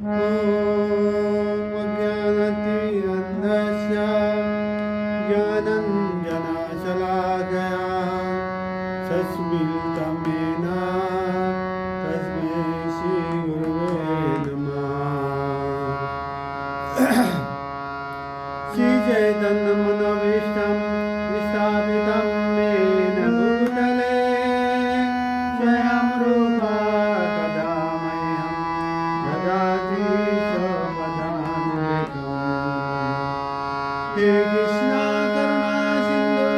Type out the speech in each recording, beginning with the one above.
ॐ अज्ञानतिमिरन्धस्य ज्ञानञ्जनशलाकया तस्मै श्रीगुरवे नमः। श्रीचैतन्यमनोभीष्टं स्थापितं येन भूतले स्वयं रूपा कदा मह्यं ददाति स्वपदान्वितम्। हे कृष्ण करुणा सिन्धु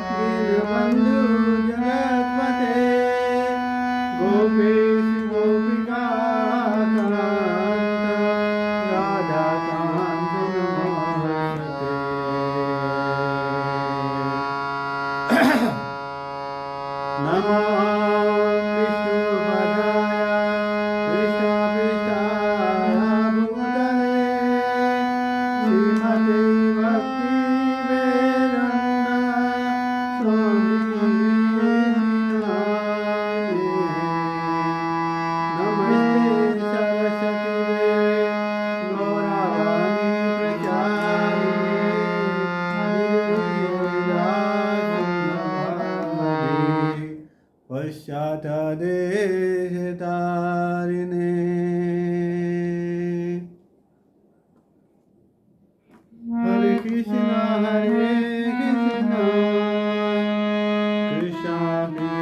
दीनबन्धु जगत्पते गोपेश गोपिका राधाकान्त नमोस्तुते। नमो विष्णुपदाय कृष्णपृष्ठाय भूतले श्रीमते भक्तिवेदान्त स्वामिने नमस्ते सरस्वती देवे गौरवाणी प्रचारिणे निर्विशेषाशून्यभावने पश्चात्देशतारिणे। हरे कृष्ण कृष्ण कृष्ण हरे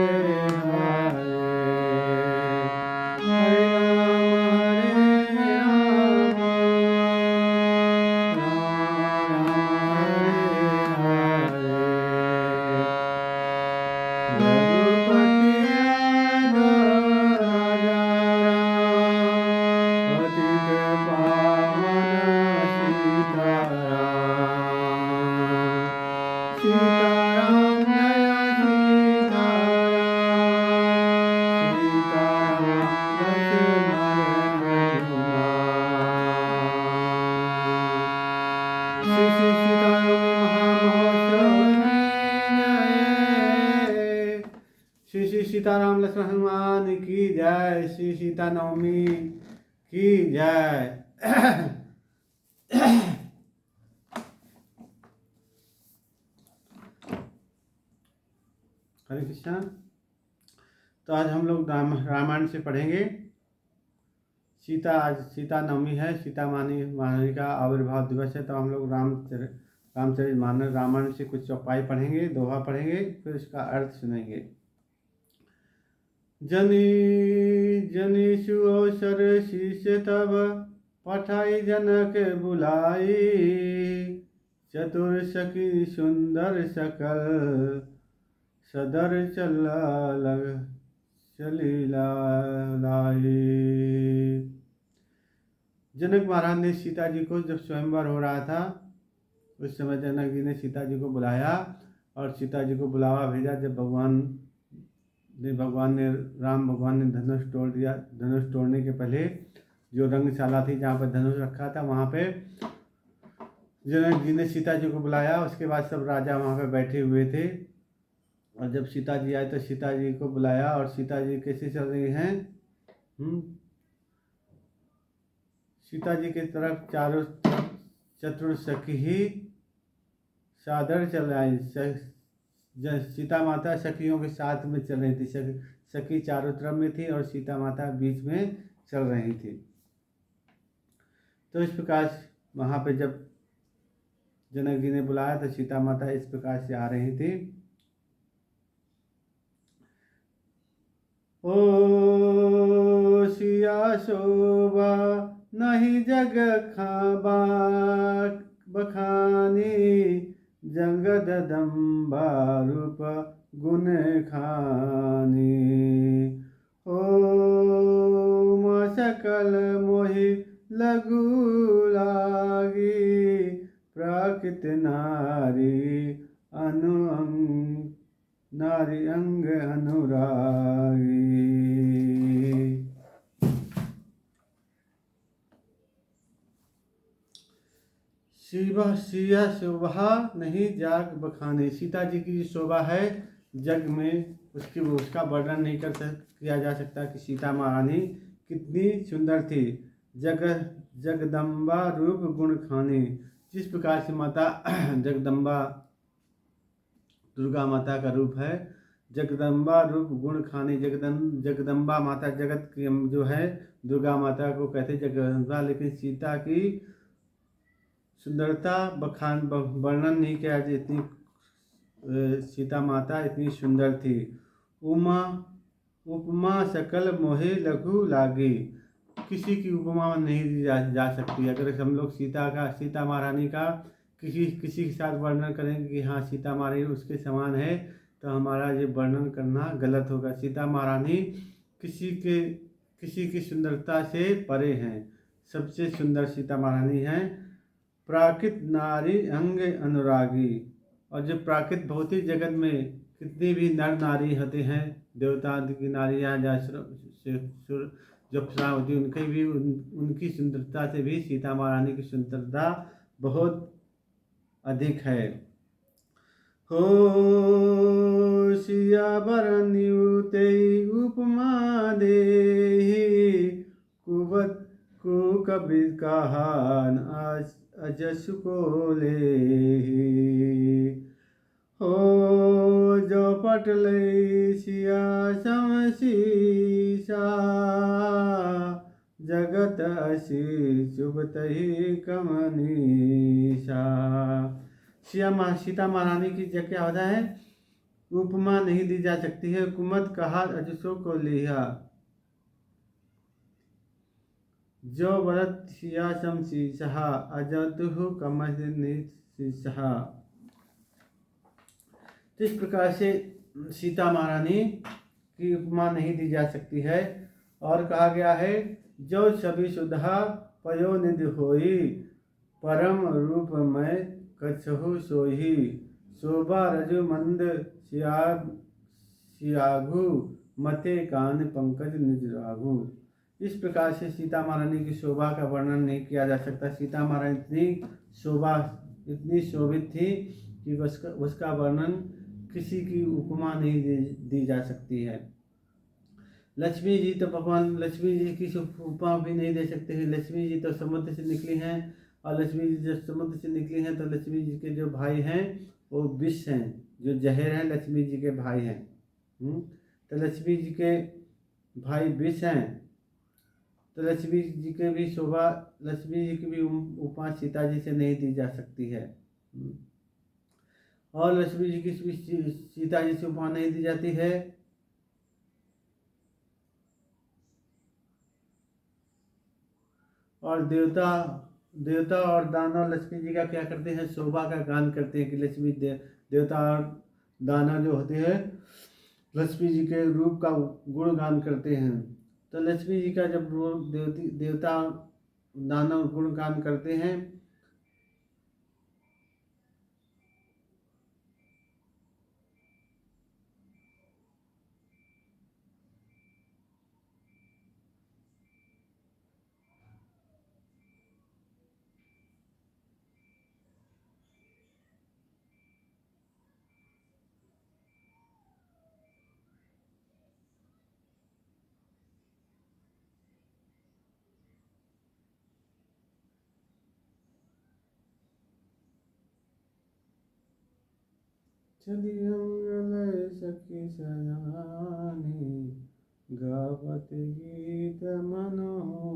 हरे हरे राम राम हरे हरे। रघुपति राजा राम पतित पावन सीताराम सीताराम जय सीताराम सीताराम लक्ष्मण रघुनाथ। श्री श्री सीताराम महामहोत्सव जय। श्री श्री सीताराम लक्ष्मण हनुमान की जय। श्री सीता नवमी की जय। हरे कृष्णा। तो आज हम लोग रामायण से पढ़ेंगे। आज सीता नवमी है, सीता महारानी का आविर्भाव दिवस है। तो हम लोग रामचरितमानस रामायण से कुछ चौपाई पढ़ेंगे, दोहा पढ़ेंगे, फिर इसका अर्थ सुनेंगे। जनी जनी सुअवसर शीश तब पठाई जनक बुलाई चतुर सखी सुंदर सकल सदर चली लाई। जनक महाराज ने सीता जी को जब स्वयंवर हो रहा था उस समय जनक जी ने सीता जी को बुलाया और सीता जी को बुलावा भेजा। जब राम भगवान ने धनुष तोड़ दिया। धनुष तोड़ने के पहले जो रंगशाला थी जहाँ पर धनुष रखा था वहाँ पे जनक जी ने सीता जी को बुलाया। उसके बाद सब राजा वहाँ पे बैठे हुए थे और जब सीता जी आए तो सीता जी को बुलाया और सीता जी कैसे चल रही हैं। सीता जी की तरफ चारों चतुर सखी ही सादर चल रही। सीता माता सखियों के साथ में चल रही थी। सखी चारों तरफ में थी और सीता माता बीच में चल रही थी। तो इस प्रकार वहाँ पे जब जनक जी ने बुलाया तो सीता माता इस प्रकार से आ रही थी। ओ सिया शोभा नहीं जग बखानी जगदम्बा रूप गुण खानी। ओ सकल मोहि लघु लागी प्राकृत नारी अंग अनुरागी। सिया शोभा नहीं जाग बखाने। सीता जी की शोभा है जग में उसका वर्णन नहीं किया जा सकता कि सीता महारानी कितनी सुंदर थी। जग जगदम्बा रूप गुण खानी। जिस प्रकार से माता जगदम्बा दुर्गा माता का रूप है, जगदम्बा रूप गुण खानी। जगदम्बा माता जगत की जो है दुर्गा माता को कहते जगदम्बा, लेकिन सीता की सुंदरता बखान वर्णन नहीं किया। इतनी सीता माता इतनी सुंदर थी। उमा उपमा सकल मोहे लघु लागी। किसी की उपमा नहीं दी जा सकती। अगर हम लोग सीता महारानी का किसी किसी के साथ वर्णन करेंगे कि हाँ सीता महारानी उसके समान है, तो हमारा ये वर्णन करना गलत होगा। सीता महारानी किसी की सुंदरता से परे हैं। सबसे सुंदर सीता महारानी हैं। प्राकृत नारी अंग अनुरागी। और जो प्राकृत भौतिक जगत में कितनी भी नर नारी होते हैं, देवता की नारियाँ जो अप्सरा होती उनकी भी उनकी सुंदरता से भी सीता महारानी की सुंदरता बहुत अधिक है। हो सियावर न्यूते उपमा देहि, कुबत को कबीर कहान अजस को लेहि। हो जो पटले सिया समसीसा, जगत असी चुभतहि कमनीसा। सीता महारानी की जगह क्या होता है, उपमा नहीं दी जा सकती है। कुमत कहा अजसों को लिया। जो व्रत सिया समसीसा, अजतु कमनीसा। इस प्रकार से सीता महारानी की उपमा नहीं दी जा सकती है। और कहा गया है, जो सभी सुधा पयोनिधि होई, परम रूप में कछहु सोही। शोभा रजु मंद सियाघु, मते कान पंकज निज राघु। इस प्रकार से सीता महारानी की शोभा का वर्णन नहीं किया जा सकता। सीता महारानी इतनी शोभित थी कि उसका वर्णन किसी की उपमा नहीं दी जा सकती है। लक्ष्मी जी तो भगवान लक्ष्मी जी की उपमा भी नहीं दे सकते हैं। लक्ष्मी जी तो समुद्र से निकली हैं, और लक्ष्मी जी जब समुद्र से निकली हैं तो लक्ष्मी जी के जो भाई हैं वो विष हैं, जो जहर हैं लक्ष्मी जी के भाई हैं। तो लक्ष्मी जी के भाई विष हैं, तो लक्ष्मी जी के भी शोभा, लक्ष्मी जी की भी उपमा सीता जी से नहीं दी जा सकती है। और लक्ष्मी जी की सीता जी से उपमा नहीं दी जाती है। और देवता और दानव लक्ष्मी जी का क्या करते हैं, शोभा का गान करते हैं कि लक्ष्मी देवता और दानव जो होते हैं लक्ष्मी जी के रूप का गुणगान करते हैं। तो लक्ष्मी जी का जब देवता दानव गुणगान करते हैं, चली मंगल सखी सयानी, गावत गीत मनोहर।